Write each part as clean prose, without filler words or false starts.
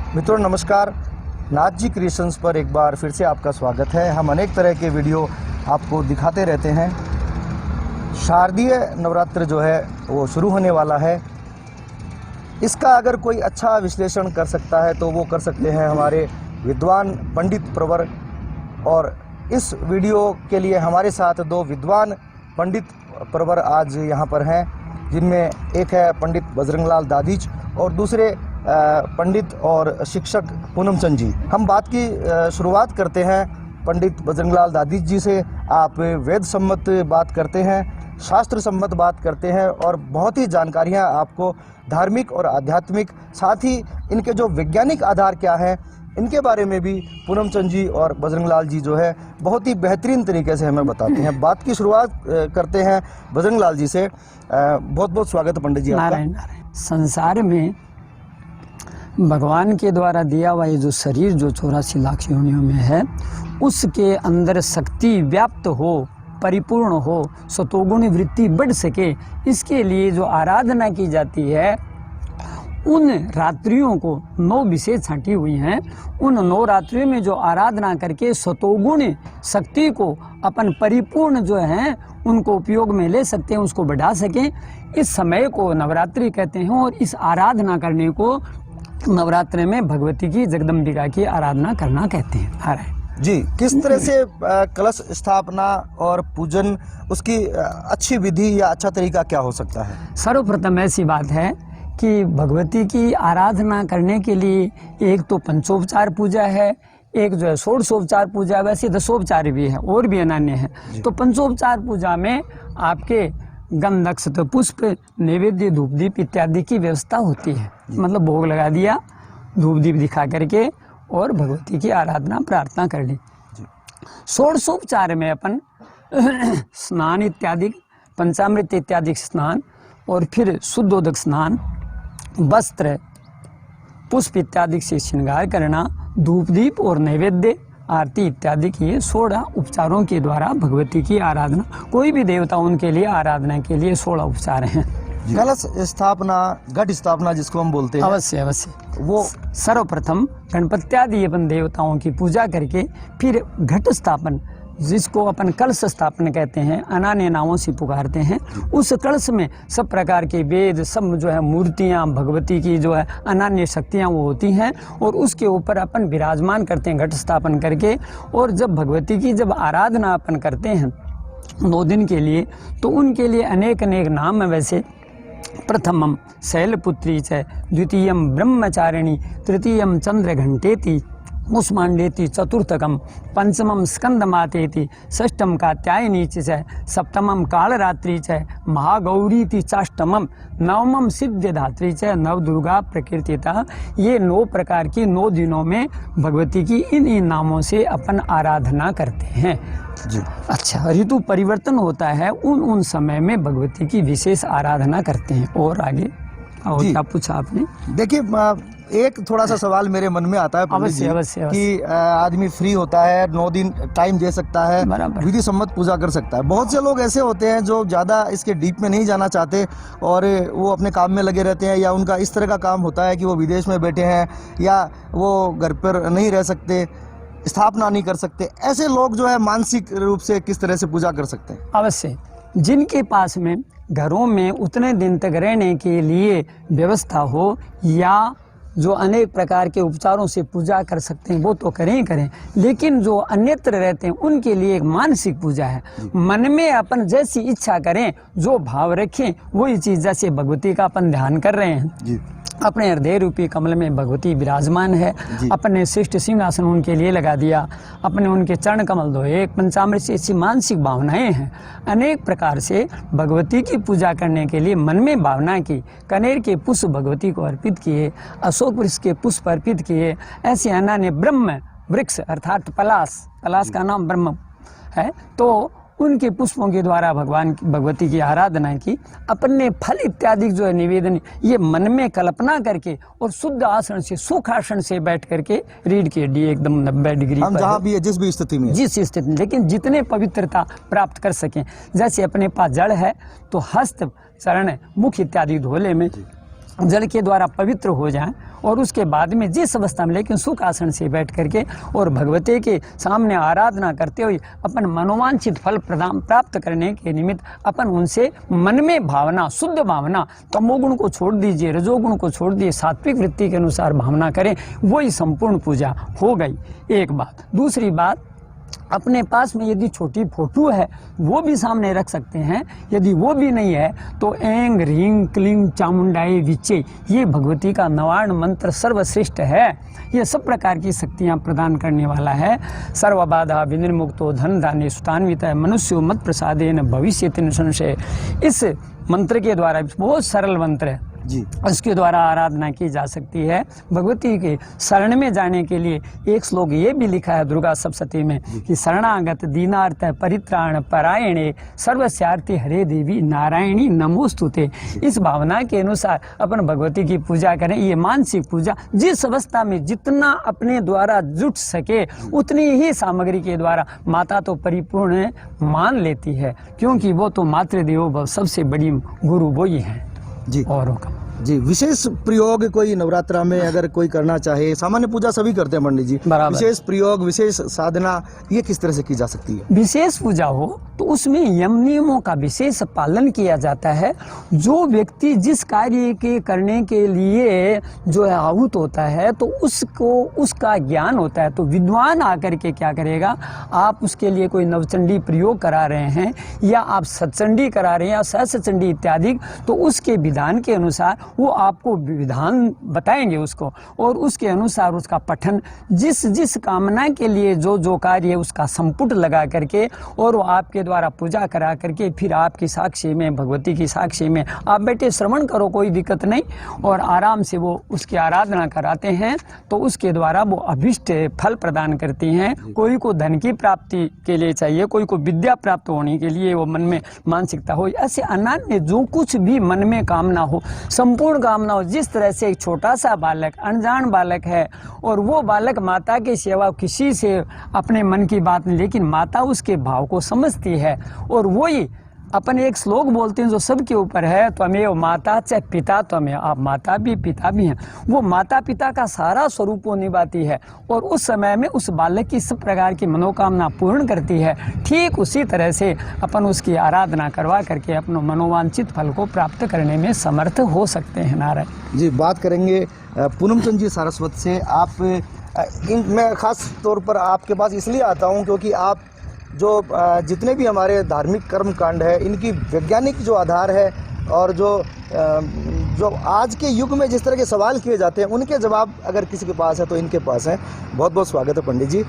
मित्रों नमस्कार, नाथ जी क्रिएशंस पर एक बार फिर से आपका स्वागत है। हम अनेक तरह के वीडियो आपको दिखाते रहते हैं। शारदीय नवरात्र जो है वो शुरू होने वाला है। इसका अगर कोई अच्छा विश्लेषण कर सकता है तो वो कर सकते हैं हमारे विद्वान पंडित प्रवर। और इस वीडियो के लिए हमारे साथ दो विद्वान पंडित प्रवर आज यहाँ पर हैं, जिनमें एक है पंडित बजरंगलाल दादीज और दूसरे पंडित और शिक्षक पूनम चंद जी। हम बात की शुरुआत करते हैं पंडित बजरंगलाल दादीज जी से। आप वेद सम्मत बात करते हैं, शास्त्र सम्मत बात करते हैं और बहुत ही जानकारियां आपको धार्मिक और आध्यात्मिक, साथ ही इनके जो वैज्ञानिक आधार क्या है इनके बारे में भी पूनम चंद जी और बजरंगलाल जी जो है बहुत ही बेहतरीन तरीके से हमें बताते हैं। बात की शुरुआत करते हैं बजरंगलाल जी से। बहुत बहुत स्वागत है पंडित जी आपका। नारायण नारायण। संसार में भगवान के द्वारा दिया हुआ ये जो शरीर जो 84 लाख योनियों में है, उसके अंदर शक्ति व्याप्त हो, परिपूर्ण हो, सतोगुणी वृत्ति बढ़ सके, इसके लिए जो आराधना की जाती है, उन रात्रियों को 9 विशेष छांटी हुई हैं। उन 9 रात्रियों में जो आराधना करके सतोगुण शक्ति को अपन परिपूर्ण जो है उनको उपयोग में ले सकते हैं, उसको बढ़ा सकें, इस समय को नवरात्रि कहते हैं। और इस आराधना करने को नवरात्रि में भगवती की, जगदम्बिका की आराधना करना कहते हैं। नारायण जी, किस तरह से कलश स्थापना और पूजन, उसकी अच्छी विधि या अच्छा तरीका क्या हो सकता है? सर्वप्रथम ऐसी बात है कि भगवती की आराधना करने के लिए एक तो पंचोपचार पूजा है, एक जो है षोडशोपचार पूजा, वैसे दशोपचार भी है और भी अनन्य है। तो पंचोपचार पूजा में आपके गंध, अक्षत, पुष्प, नैवेद्य, धूप दीप इत्यादि की व्यवस्था होती है। मतलब भोग लगा दिया, धूप दीप दिखा करके और भगवती की आराधना प्रार्थना कर ली। षोडशोपचार में अपन स्नान इत्यादि, पंचामृत इत्यादि स्नान और फिर शुद्धोदक स्नान, वस्त्र, पुष्प इत्यादि से श्रृंगार करना, धूप दीप और नैवेद्य, आरती इत्यादि किए 16 उपचारों के द्वारा भगवती की आराधना। कोई भी देवता उनके लिए आराधना के लिए 16 उपचार हैं। कलश स्थापना, घट स्थापना जिसको हम बोलते हैं, अवश्य अवश्य। वो सर्वप्रथम गणपत्यादि अपन देवताओं की पूजा करके फिर घट स्थापन, जिसको अपन कलश स्थापन कहते हैं, अनान्य नामों से पुकारते हैं। उस कलश में सब प्रकार के वेद, सब जो है मूर्तियाँ, भगवती की जो है अनान्य शक्तियाँ वो होती हैं, और उसके ऊपर अपन विराजमान करते हैं घट स्थापन करके। और जब भगवती की जब आराधना अपन करते हैं 9 दिन के लिए, तो उनके लिए अनेक अनेक नाम है। वैसे प्रथमम शैलपुत्री च, द्वितीयम ब्रह्मचारिणी, तृतीयम चंद्रघंटेति, मुष्मांडेति, चतुर्थकम पंचमम स्कंदमातेति, षष्ठम कात्यायनी च, सप्तमम कालरात्रि च, महागौरीति चाष्टमम, नवमम सिद्धधात्री च, नवदुर्गा प्रकृतिता। ये 9 प्रकार की 9 दिनों में भगवती की इन नामों से अपन आराधना करते हैं जी। अच्छा, ऋतु परिवर्तन होता है, उन समय में भगवती की विशेष आराधना करते हैं। और आगे और क्या पूछा आपने? देखिए, एक थोड़ा सा सवाल मेरे मन में आता है पंडित जी, अवश्य कि आदमी फ्री होता है, 9 दिन टाइम दे सकता है, विधि सम्मत पूजा कर सकता है। बहुत से लोग ऐसे होते हैं जो ज़्यादा इसके डीप में नहीं जाना चाहते और वो अपने काम में लगे रहते हैं, या उनका इस तरह का काम होता है कि वो विदेश में बैठे हैं या वो घर पर नहीं रह सकते, स्थापना नहीं कर सकते। ऐसे लोग जो है मानसिक रूप से किस तरह से पूजा कर सकते हैं? अवश्य, जिनके पास में घरों में उतने दिन तक रहने के लिए व्यवस्था हो, या जो अनेक प्रकार के उपचारों से पूजा कर सकते हैं, वो तो करें ही करें। लेकिन जो अन्यत्र रहते हैं उनके लिए एक मानसिक पूजा है। मन में अपन जैसी इच्छा करें, जो भाव रखें, वही चीज़, जैसे भगवती का अपन ध्यान कर रहे हैं जी। अपने हृदय रूपी कमल में भगवती विराजमान है, अपने श्रेष्ठ सिंहासन उनके लिए लगा दिया, अपने उनके चरण कमल धोए, पंचामृत से ऐसी मानसिक भावनाएं हैं। अनेक प्रकार से भगवती की पूजा करने के लिए मन में भावना की, कनेर के पुष्प भगवती को अर्पित किए, अशोक वृक्ष के पुष्प अर्पित किए, ऐसे अनान्य ब्रह्म वृक्ष अर्थात पलाश का नाम ब्रह्म है, तो उनके पुष्पों के द्वारा भगवती की आराधना की। अपने फल इत्यादि जो है निवेदन, ये मन में कल्पना करके और शुद्ध आसन से, सुखासन से बैठ करके, रीढ़ की हड्डी एकदम 90 डिग्री हम जहाँ भी है, जिस भी स्थिति में, लेकिन जितने पवित्रता प्राप्त कर सकें। जैसे अपने पास जड़ है तो हस्त, चरण, मुख इत्यादि धोले में जल के द्वारा पवित्र हो जाएं और उसके बाद में जिस अवस्था में लेकिन सुख आसन से बैठ करके और भगवती के सामने आराधना करते हुए अपन मनोवांछित फल प्रदान प्राप्त करने के निमित्त अपन उनसे मन में भावना, शुद्ध भावना, तमोगुण को छोड़ दीजिए, रजोगुण को छोड़ दिए, सात्विक वृत्ति के अनुसार भावना करें, वही संपूर्ण पूजा हो गई। एक बात। दूसरी बात, अपने पास में यदि छोटी फोटो है वो भी सामने रख सकते हैं। यदि वो भी नहीं है तो ऐंग ह्रीं क्लीं चामुंडाई विचे, ये भगवती का नवार्ण मंत्र सर्वश्रेष्ठ है। ये सब प्रकार की शक्तियाँ प्रदान करने वाला है। सर्वबाधा विनिर्मुक्तो धन धान्य सुतान्वित मनुष्यो मत प्रसादेन भविष्यति निसंशय। इस मंत्र के द्वारा, बहुत सरल मंत्र है जी, इसके द्वारा आराधना की जा सकती है। भगवती के शरण में जाने के लिए एक श्लोक ये भी लिखा है दुर्गा सप्तशती में कि शरणागत दीनार्थ परित्राण परायणे सर्वस्यार्थी हरे देवी नारायणी नमोस्तुते। इस भावना के अनुसार अपन भगवती की पूजा करें। ये मानसिक पूजा जिस अवस्था में जितना अपने द्वारा जुट सके उतनी ही सामग्री के द्वारा माता तो परिपूर्ण मान लेती है, क्योंकि वो तो मातृदेवो भव, सबसे बड़ी गुरु वो ही है जी औरों का। जी। विशेष प्रयोग कोई नवरात्रा में अगर कोई करना चाहे, सामान्य पूजा सभी करते हैं पंडित जी, बराबर। विशेष प्रयोग, विशेष साधना, ये किस तरह से की जा सकती है? विशेष पूजा हो तो उसमें यम नियमों का विशेष पालन किया जाता है। जो व्यक्ति जिस कार्य के करने के लिए जो है आहूत होता है तो उसको उसका ज्ञान होता है, तो विद्वान आकर के क्या करेगा, आप उसके लिए कोई नवचंडी प्रयोग करा रहे हैं या आप सतचंडी करा रहे हैं या सहस्त्रचंडी इत्यादि, तो उसके विधान के अनुसार वो आपको विधान बताएंगे उसको, और उसके अनुसार उसका पठन जिस जिस कामना के लिए जो जो कार्य है उसका संपुट लगा करके और वो आपके द्वारा पूजा करा करके फिर आपकी साक्षी में, भगवती की साक्षी में आप बैठे श्रवण करो, कोई दिक्कत नहीं, और आराम से वो उसकी आराधना कराते हैं तो उसके द्वारा वो अभिष्ट फल प्रदान करती हैं। कोई को धन की प्राप्ति के लिए चाहिए, कोई को विद्या प्राप्त होने के लिए वो मन में मानसिकता हो, ऐसे अनन्य जो कुछ भी मन में कामना हो, संपूर्ण कामना हो। जिस तरह से एक छोटा सा बालक, अनजान बालक है और वो बालक माता की सेवा, किसी से अपने मन की बात नहीं, लेकिन माता उसके भाव को समझती है, और वही अपन एक श्लोक बोलते हैं जो सबके ऊपर है, त्वमेव माता च पिता त्वमेव, आप माता भी पिता भी हैं। वो माता पिता का सारा स्वरूप वो निभाती है और उस समय में उस बालक की सब प्रकार की मनोकामना पूर्ण करती है। ठीक उसी तरह से अपन उसकी आराधना करवा करके अपने मनोवांछित फल को प्राप्त करने में समर्थ हो सकते हैं। नारायण जी। बात करेंगे पूनम चंद जी सारस्वत से। आप मैं खास तौर पर आपके पास इसलिए आता हूँ क्योंकि आप जो जितने भी हमारे धार्मिक कर्म कांड है इनकी वैज्ञानिक जो आधार है और जो आज के युग में जिस तरह के सवाल किए जाते हैं उनके जवाब अगर किसी के पास है तो इनके पास है। बहुत बहुत स्वागत है पंडित जी।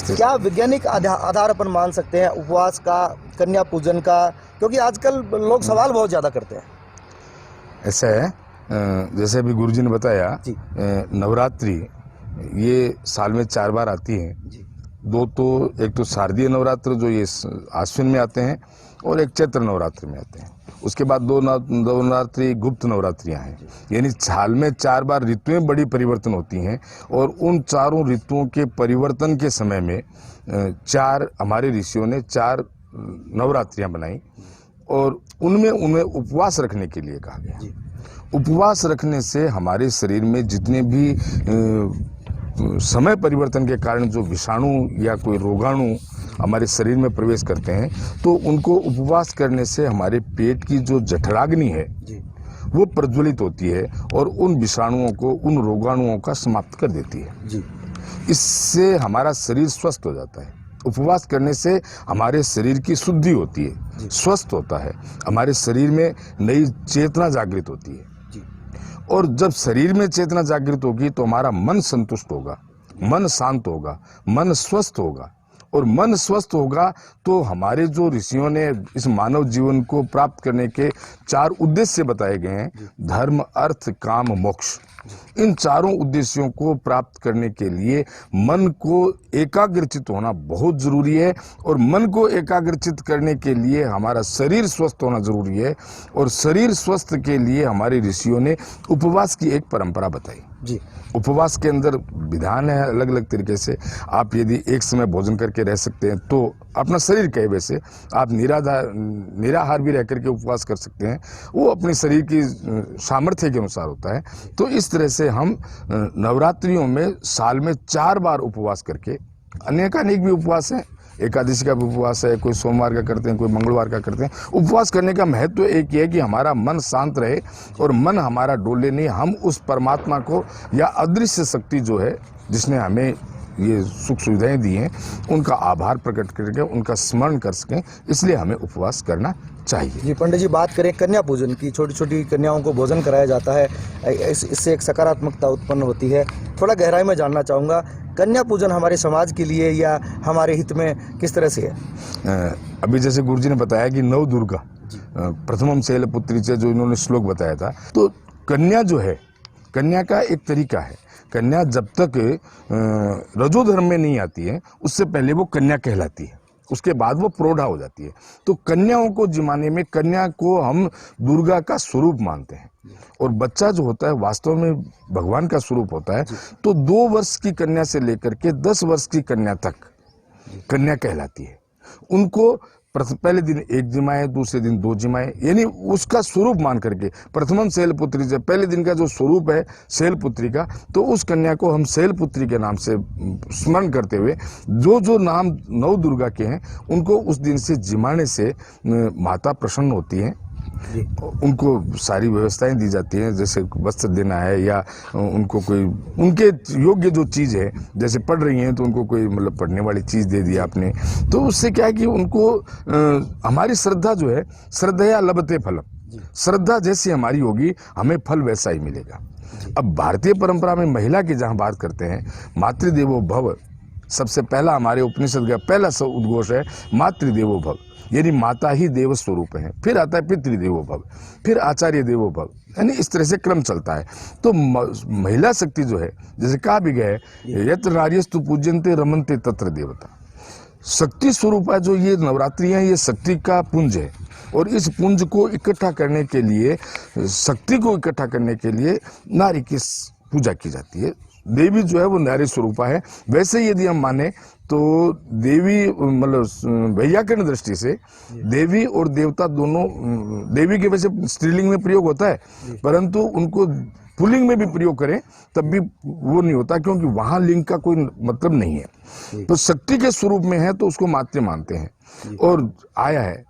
क्या वैज्ञानिक आधार अपन मान सकते हैं उपवास का, कन्या पूजन का, क्योंकि आजकल लोग सवाल बहुत ज़्यादा करते हैं? ऐसा है, जैसे अभी गुरुजी ने बताया, नवरात्रि ये साल में 4 बार आती है। दो तो एक तो शारदीय नवरात्र जो ये आश्विन में आते हैं और एक चैत्र नवरात्र में आते हैं। उसके बाद दो नवरात्रि गुप्त नवरात्रियां हैं। यानी साल में 4 बार ऋतुएं बड़ी परिवर्तन होती हैं और उन चारों ऋतुओं के परिवर्तन के समय में 4 हमारे ऋषियों ने 4 नवरात्रियां बनाई और उनमें उन्हें उपवास रखने के लिए कहा गया। उपवास रखने से हमारे शरीर में जितने भी समय परिवर्तन के कारण जो विषाणु या कोई रोगाणु हमारे शरीर में प्रवेश करते हैं तो उनको उपवास करने से हमारे पेट की जो जठराग्नि है वो प्रज्वलित होती है और उन विषाणुओं को, उन रोगाणुओं का समाप्त कर देती है। इससे हमारा शरीर स्वस्थ हो जाता है। उपवास करने से हमारे शरीर की शुद्धि होती है, स्वस्थ होता है, हमारे शरीर में नई चेतना जागृत होती है। और जब शरीर में चेतना जागृत होगी तो हमारा मन संतुष्ट होगा, मन शांत होगा, मन स्वस्थ होगा, और मन स्वस्थ होगा तो हमारे जो ऋषियों ने इस मानव जीवन को प्राप्त करने के 4 उद्देश्य बताए गए हैं, धर्म, अर्थ, काम, मोक्ष, इन चारों उद्देश्यों को प्राप्त करने के लिए मन को एकाग्रचित होना बहुत जरूरी है। और मन को एकाग्रचित करने के लिए हमारा शरीर स्वस्थ होना जरूरी है, और शरीर स्वस्थ के लिए हमारे ऋषियों ने उपवास की एक परंपरा बताई। जी। उपवास के अंदर विधान है अलग अलग तरीके से। आप यदि एक समय भोजन करके रह सकते हैं तो अपना शरीर कहे वैसे, आप निराहार भी रह करके उपवास कर सकते हैं, वो अपने शरीर की सामर्थ्य के अनुसार होता है। तो इस तरह से हम नवरात्रियों में साल में 4 बार उपवास करके, अनेकानेक भी उपवास हैं, एकादशी का भी उपवास है, कोई सोमवार का करते हैं, कोई मंगलवार का करते हैं। उपवास करने का महत्व एक ही है कि हमारा मन शांत रहे और मन हमारा डोले नहीं, हम उस परमात्मा को या अदृश्य शक्ति जो है जिसने हमें ये सुख सुविधाएं दी हैं उनका आभार प्रकट करके उनका स्मरण कर सकें, इसलिए हमें उपवास करना चाहिए। जी पंडित जी, बात करें कन्या पूजन की, छोटी छोटी कन्याओं को भोजन कराया जाता है, इससे एक सकारात्मकता उत्पन्न होती है। थोड़ा गहराई में जानना चाहूँगा, कन्या पूजन हमारे समाज के लिए या हमारे हित में किस तरह से है? अभी जैसे गुरुजी ने बताया कि नव दुर्गा प्रथमम शैलपुत्री से जो इन्होंने श्लोक बताया था, तो कन्या जो है, कन्या का एक तरीका है। कन्या जब तक रजोधर्म में नहीं आती है उससे पहले वो कन्या कहलाती है, उसके बाद वो प्रौढ़ा हो जाती है। तो कन्याओं को जिमाने में कन्या को हम दुर्गा का स्वरूप मानते हैं और बच्चा जो होता है वास्तव में भगवान का स्वरूप होता है। तो 2 वर्ष की कन्या से लेकर के 10 वर्ष की कन्या तक कन्या कहलाती है। उनको पहले दिन 1 जिमाए, दूसरे दिन 2 जिमाए, यानी उसका स्वरूप मान करके, प्रथमम शैलपुत्री से पहले दिन का जो स्वरूप है शैलपुत्री का, तो उस कन्या को हम शैलपुत्री के नाम से स्मरण करते हुए जो नाम नव दुर्गा के हैं उनको उस दिन से जिमाने से माता प्रसन्न होती हैं। उनको सारी व्यवस्थाएं दी जाती हैं, जैसे वस्त्र देना है या उनको कोई उनके योग्य जो चीज़ है, जैसे पढ़ रही हैं तो उनको कोई मतलब पढ़ने वाली चीज़ दे दी आपने, तो उससे क्या है कि उनको हमारी श्रद्धा जो है, श्रद्धया लभते फलम, श्रद्धा जैसी हमारी होगी हमें फल वैसा ही मिलेगा। अब भारतीय परंपरा में महिला की जहाँ बात करते हैं, मातृदेवो भव, सबसे पहला हमारे उपनिषद का पहला उद्घोष है मातृदेवो भव, यानी माता ही देव स्वरूप है। फिर आता है पितृदेवो भव, फिर आचार्य देवो भव, यानी इस तरह से क्रम चलता है। तो महिला शक्ति जो है, जैसे कहा भी गया है, यत्र नार्यस्तु पूज्यन्ते रमन्ते तत्र देवता, शक्ति स्वरूप है। जो ये नवरात्रियां, ये शक्ति का पुंज है और इस पुंज को इकट्ठा करने के लिए, शक्ति को इकट्ठा करने के लिए नारी की पूजा की जाती है। देवी जो है वो नारी स्वरूपा है। वैसे यदि हम माने तो देवी मतलब वैयाकरण दृष्टि से देवी और देवता दोनों, देवी के वैसे स्त्रीलिंग में प्रयोग होता है, परंतु उनको पुल्लिंग में भी प्रयोग करें तब भी वो नहीं होता, क्योंकि वहां लिंग का कोई मतलब नहीं है। तो शक्ति के स्वरूप में है तो उसको मातृ मानते हैं। और आया है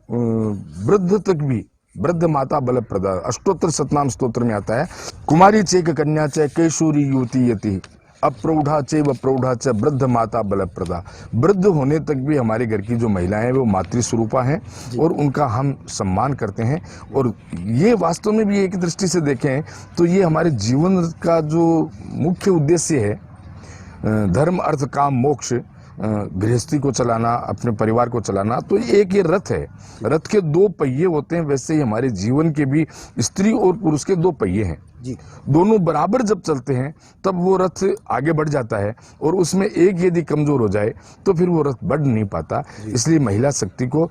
वृद्ध तक भी, वृद्ध माता बलप्रदा, अष्टोत्तर सतनाम स्तोत्र में आता है, कुमारी चेक कन्या च कैशोरी युवती यति अप्रौढ़ा चैव प्रौढ़ा च वृद्ध माता बलप्रदा। वृद्ध होने तक भी हमारे घर की जो महिलाएं हैं वो मातृ स्वरूपा हैं और उनका हम सम्मान करते हैं। और ये वास्तव में भी एक दृष्टि से देखें तो ये हमारे जीवन का जो मुख्य उद्देश्य है, धर्म अर्थ काम मोक्ष, गृहस्थी को चलाना, अपने परिवार को चलाना, तो एक ये रथ है। रथ के 2 पहिए होते हैं, वैसे ही हमारे जीवन के भी स्त्री और पुरुष के 2 पहिए हैं जी। दोनों बराबर जब चलते हैं तब वो रथ आगे बढ़ जाता है, और उसमें एक यदि कमजोर हो जाए तो फिर वो रथ बढ़ नहीं पाता। इसलिए महिला शक्ति को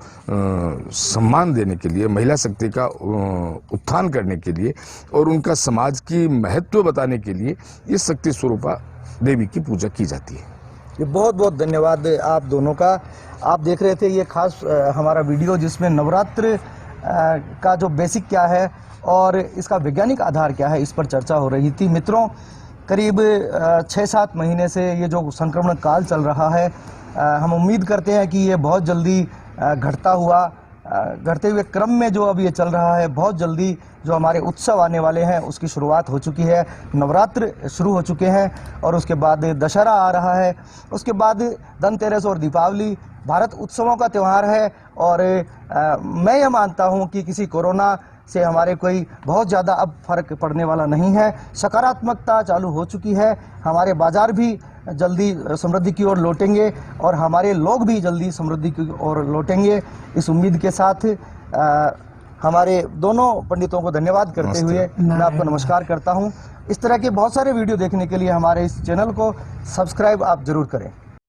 सम्मान देने के लिए, महिला शक्ति का उत्थान करने के लिए और उनका समाज की महत्व बताने के लिए ये शक्ति स्वरूपा देवी की पूजा की जाती है। ये बहुत बहुत धन्यवाद आप दोनों का। आप देख रहे थे ये खास हमारा वीडियो जिसमें नवरात्र का जो बेसिक क्या है और इसका वैज्ञानिक आधार क्या है, इस पर चर्चा हो रही थी। मित्रों, करीब 6-7 महीने से ये जो संक्रमण काल चल रहा है, हम उम्मीद करते हैं कि ये बहुत जल्दी घटते हुए क्रम में जो अब ये चल रहा है, बहुत जल्दी जो हमारे उत्सव आने वाले हैं उसकी शुरुआत हो चुकी है। नवरात्र शुरू हो चुके हैं और उसके बाद दशहरा आ रहा है, उसके बाद धनतेरस और दीपावली। भारत उत्सवों का त्यौहार है और मैं ये मानता हूँ कि किसी कोरोना से हमारे कोई बहुत ज़्यादा अब फर्क पड़ने वाला नहीं है। सकारात्मकता चालू हो चुकी है, हमारे बाजार भी जल्दी समृद्धि की ओर लौटेंगे और हमारे लोग भी जल्दी समृद्धि की ओर लौटेंगे। इस उम्मीद के साथ हमारे दोनों पंडितों को धन्यवाद करते हुए मैं आपको नमस्कार करता हूं। इस तरह के बहुत सारे वीडियो देखने के लिए हमारे इस चैनल को सब्सक्राइब आप जरूर करें।